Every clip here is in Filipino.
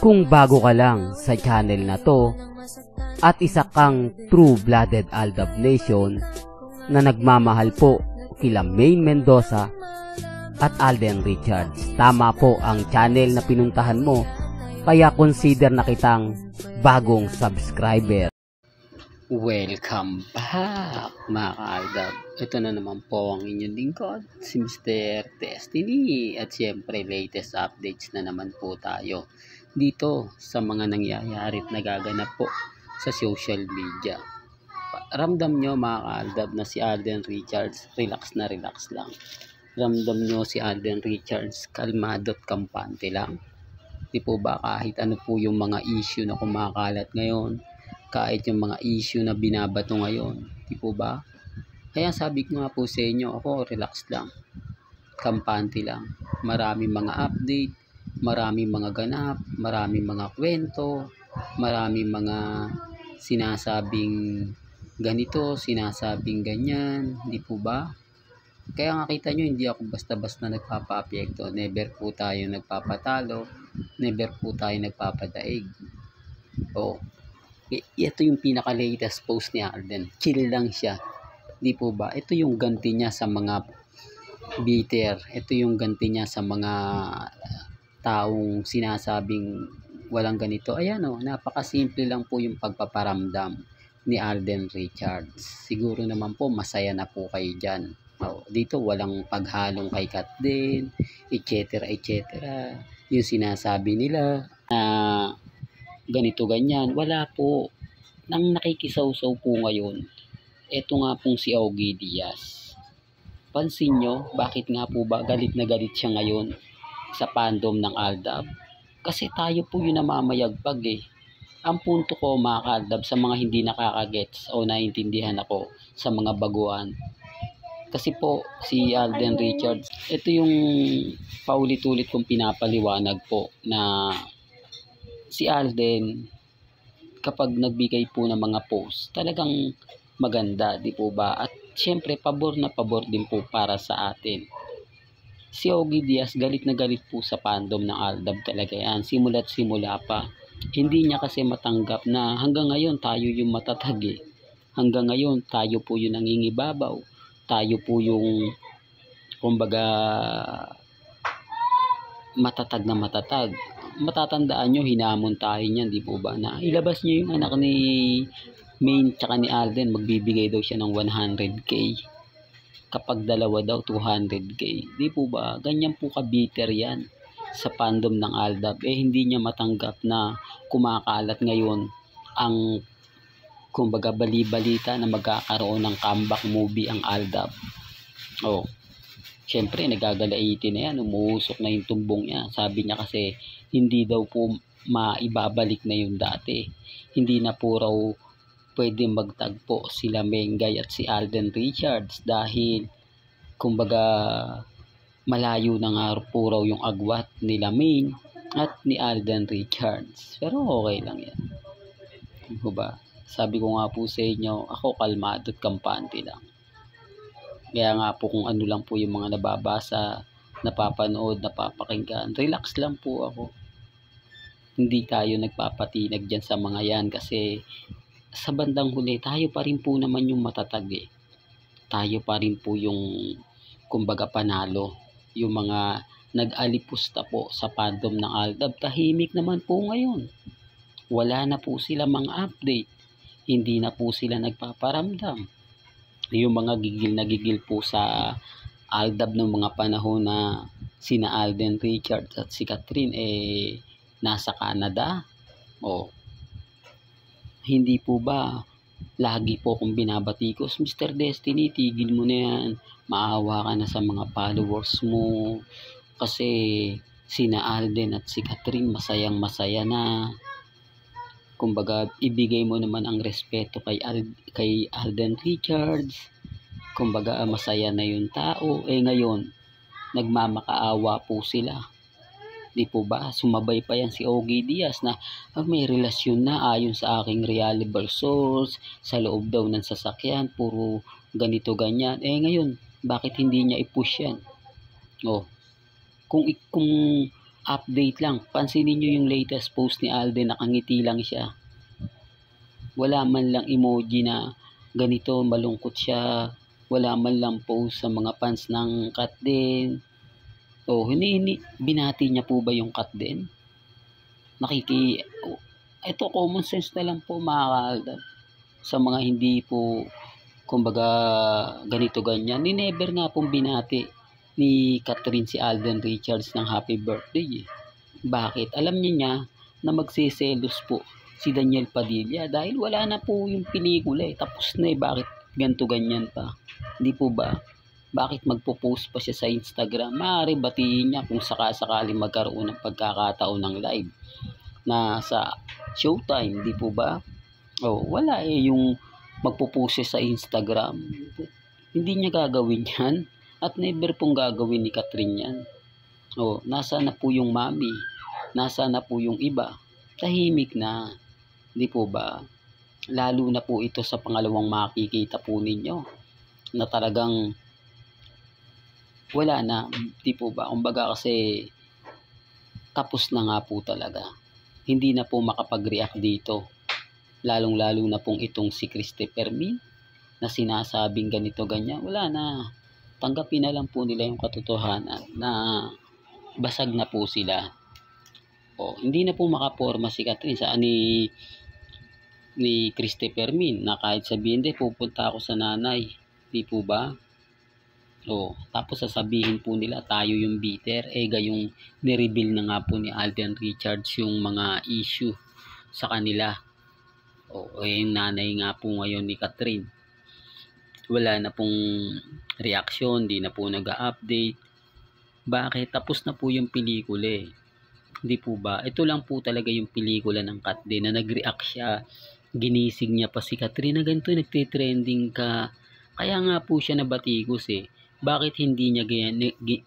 Kung bago ka lang sa channel na to at isa kang true-blooded Aldab Nation na nagmamahal po kila Maine Mendoza at Alden Richards, tama po ang channel na pinuntahan mo, kaya consider na kitang bagong subscriber. Welcome back mga ka-Aldab. Ito na naman po ang inyong lingkod, si Mr. Destiny. At syempre latest updates na naman po tayo dito sa mga nangyayari at nagaganap po sa social media. Ramdam nyo mga ka-Aldab na si Alden Richards relax na relax lang. Ramdam nyo si Alden Richards kalmado at kampante lang. Di po ba kahit ano po yung mga issue na kumakalat ngayon, kahit yung mga issue na binabato ngayon, di po ba? Kaya sabi ko nga po sa inyo, ako relax lang, kampante lang. Maraming mga update, maraming mga ganap, maraming mga kwento, maraming mga sinasabing ganito, sinasabing ganyan, di po ba? Kaya nga kita nyo, hindi ako basta-basta nagpapa-apyekto. Never po tayo nagpapatalo, never po tayo nagpapadaig. O, ito yung pinaka-latest post ni Alden. Chill lang siya. Di po ba? Ito yung ganti niya sa mga bitter. Ito yung ganti niya sa mga taong sinasabing walang ganito. Ayan o, napakasimple lang po yung pagpaparamdam ni Alden Richards. Siguro naman po masaya na po kayo dyan. O, dito walang paghalong kay Kat din, etc. etc. Yung sinasabi nila na ganito ganyan, wala po. Nang nakikisaw-saw po ngayon, eto nga pong si Ogie Diaz. Pansin nyo, bakit nga po ba galit na galit siya ngayon sa fandom ng Aldab? Kasi tayo po yung namamayagpag eh. Ang punto ko mga ka-Aldab, sa mga hindi nakakagets o naiintindihan ako sa mga baguhan, kasi po si Alden Richards, ito yung paulit-ulit kong pinapaliwanag po na si Alden, kapag nagbigay po ng mga post, talagang maganda, di po ba? At syempre, pabor na pabor din po para sa atin. Si Ogie Diaz, galit na galit po sa fandom ng Aldab talaga yan. Simula't simula pa. Hindi niya kasi matanggap na hanggang ngayon tayo yung matatag eh. Hanggang ngayon, tayo po yung nangingibabaw. Tayo po yung, kumbaga, matatag na matatag. Matatandaan nyo, hinamon tayo niyan, di po ba? Na ilabas nyo yung anak ni Maine tsaka ni Alden, magbibigay daw siya ng 100k. Kapag dalawa daw, 200k. Di po ba? Ganyan po ka-bitter yan sa fandom ng Aldab. Eh, hindi niya matanggap na kumakalat ngayon ang, kumbaga, bali-balita na magkakaroon ng comeback movie ang Aldab. Oh, syempre, nagagalaitin na yan. Umuusok na yung tumbong niya. Sabi niya kasi, hindi daw po maibabalik na yung dati. Hindi na po raw pwede magtagpo sila Mengay at si Alden Richards dahil, kumbaga, malayo na nga po raw yung agwat nila Maine at ni Alden Richards. Pero okay lang yan. Diba? Sabi ko nga po sa inyo, ako kalmado at kampante lang. Kaya nga po kung ano lang po yung mga nababasa, napapanood, napapakinggan, relax lang po ako. Hindi tayo nagpapatinag dyan sa mga yan kasi sa bandang huli, tayo pa rin po naman yung matatag eh. Tayo pa rin po yung, kumbaga, panalo. Yung mga nag-alipusta po sa fandom ng Aldab, tahimik naman po ngayon. Wala na po sila mga update. Hindi na po sila nagpaparamdam. Yung mga gigil na gigil po sa Aldab ng mga panahon na sina Alden Richards at si Catherine nasa Canada. O, hindi po ba lagi po kung binabatikos, Mr. Destiny, tigil mo na yan. Maawa ka na sa mga followers mo. Kasi sina Alden at si Catherine masayang masaya na. Kumbaga, ibigay mo naman ang respeto kay Alden Richards. Kumbaga, masaya na yung tao. Eh ngayon, nagmamakaawa po sila. Di po ba? Sumabay pa yan si Ogie Diaz na may relasyon na ayon sa aking reliable source, sa loob daw ng sasakyan, puro ganito ganyan. Ngayon, bakit hindi niya i-push yan? Oh, kung Update lang. Pansinin nyo yung latest post ni Alden, nakangiti lang siya. Wala man lang emoji na ganito, malungkot siya. Wala man lang post sa mga fans ng Kat din. O, hindi, binati niya po ba yung Kat din? Ito common sense na lang po mga ka-Alden. Sa mga hindi po, kumbaga, ganito ganyan. Ni never nga pong binati ni Catherine si Alden Richards ng happy birthday eh. Bakit? Alam niya na magsiselos po si Daniel Padilla dahil wala na po yung pelikula eh. Tapos na eh. Bakit ganito ganyan pa? Hindi po ba? Bakit magpo-post pa siya sa Instagram? Maaari batiin niya kung sakasakali magkaroon ng pagkakataon ng live na sa Showtime, di po ba? Oh, wala eh yung magpo-post siya sa Instagram. Hindi niya gagawin yan at never pong gagawin ni Catherine yan. Oh, nasa na po yung mami? Nasa na po yung iba? Tahimik na. Di po ba? Lalo na po ito sa pangalawang makikita po ninyo na talagang wala na. Di po ba? Kumbaga kasi tapos na nga po talaga. Hindi na po makapag-react dito. Lalong-lalo na pong itong si Christopher Min na sinasabing ganito ganyan. Wala na. Tanggapin na lang po nila yung katotohanan na basag na po sila. O, hindi na po makaporma si Catherine sa ni Christopher Min na kahit sabihin din pupunta ako sa nanay. Di po ba? O, tapos sasabihin po nila tayo yung bitter. Gayong nireveal na nga po ni Alden Richards yung mga issue sa kanila. O, yung nanay nga po ngayon ni Catherine. Wala na pong reaksyon, di na po nag-update. Bakit? Tapos na po yung pelikula eh. Di po ba? Ito lang po talaga yung pelikula ng Kat din na nag-react siya. Ginising niya pa si Catherine na ganito, nagtitrending ka. Kaya nga po siya nabatikos eh. Bakit hindi niya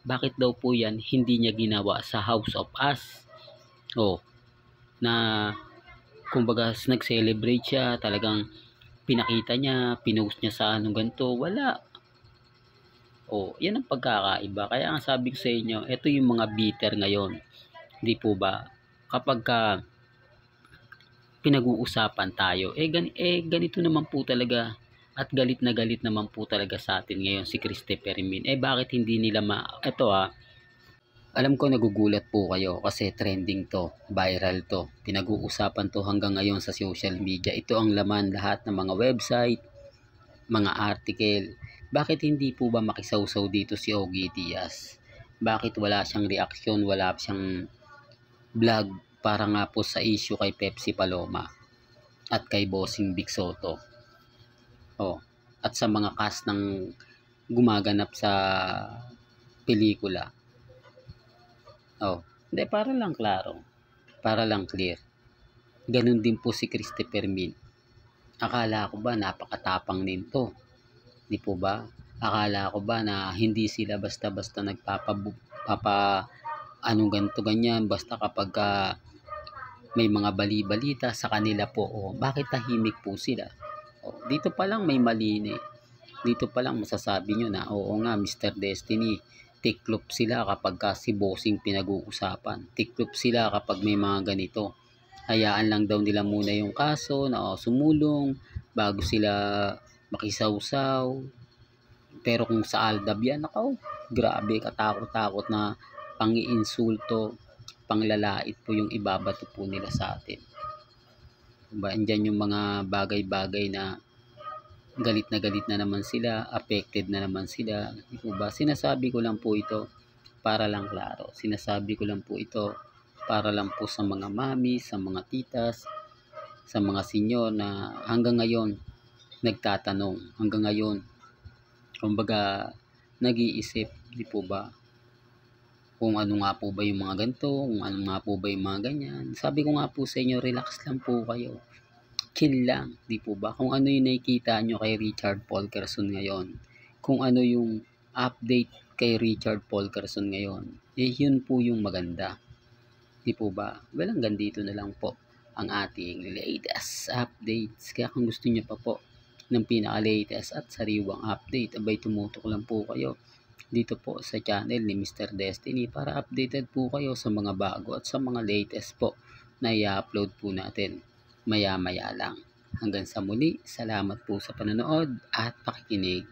bakit daw po yan hindi niya ginawa sa House of Us? Oh, na kumbaga nag-celebrate siya, talagang pinakita niya, pinost niya sa anong ganito, wala. Oh, yan ang pagkakaiba. Kaya ang sabi ko sa inyo, ito yung mga bitter ngayon. Di po ba? Kapag pinag-uusapan tayo, ganito naman po talaga. At galit na galit naman po talaga sa atin ngayon si Christopher Min. Bakit hindi nila Ito alam ko nagugulat po kayo kasi trending to, viral to. Pinag-uusapan to hanggang ngayon sa social media. Ito ang laman lahat ng mga website, mga article. Bakit hindi po ba makisawsaw dito si Ogie Diaz? Bakit wala siyang reaksyon, wala siyang vlog para nga po sa issue kay Pepsi Paloma at kay Bossing Big Soto? Oh, at sa mga cast ng gumaganap sa pelikula. Oh, hindi, para lang klaro. Para lang clear. Ganun din po si Christopher Min. Akala ko ba napakatapang nito? Di po ba? Akala ko ba na hindi sila basta-basta anong ganito ganyan basta kapag may mga bali-balita sa kanila po. Oh, bakit tahimik po sila? Dito pa lang may mali na eh. Dito pa lang masasabi nyo na oo nga Mr. Destiny, tiklop sila kapag si bossing pinag-uusapan. Tiklop sila kapag may mga ganito. Hayaan lang daw nila muna yung kaso na sumulong bago sila makisawsaw. Pero kung sa Aldab yan, grabe, katakot-takot na pang-iinsulto, panglalait po yung ibabato po nila sa atin. Diba? Andyan yung mga bagay-bagay na galit na naman sila, affected na naman sila. Diba? Sinasabi ko lang po ito para lang klaro. Sinasabi ko lang po ito para lang po sa mga mami, sa mga titas, sa mga senyor na hanggang ngayon nagtatanong, hanggang ngayon kumbaga nag-iisip, di po ba? Kung ano nga po ba yung mga ganito, kung ano nga po ba yung mga ganyan. Sabi ko nga po sa inyo, relax lang po kayo. Chill lang, di po ba? Kung ano yung nakikita nyo kay Richard Polkerson ngayon, kung ano yung update kay Richard Polkerson ngayon, yun po yung maganda. Di po ba? Well, hanggang dito na lang po ang ating latest updates. Kaya kung gusto nyo pa po ng pinaka-latest at sariwang update, abay tumutok lang po kayo dito po sa channel ni Mr. Destiny para updated po kayo sa mga bago at sa mga latest po na i-upload po natin maya maya lang. Hanggang sa muli, salamat po sa panonood at pakikinig.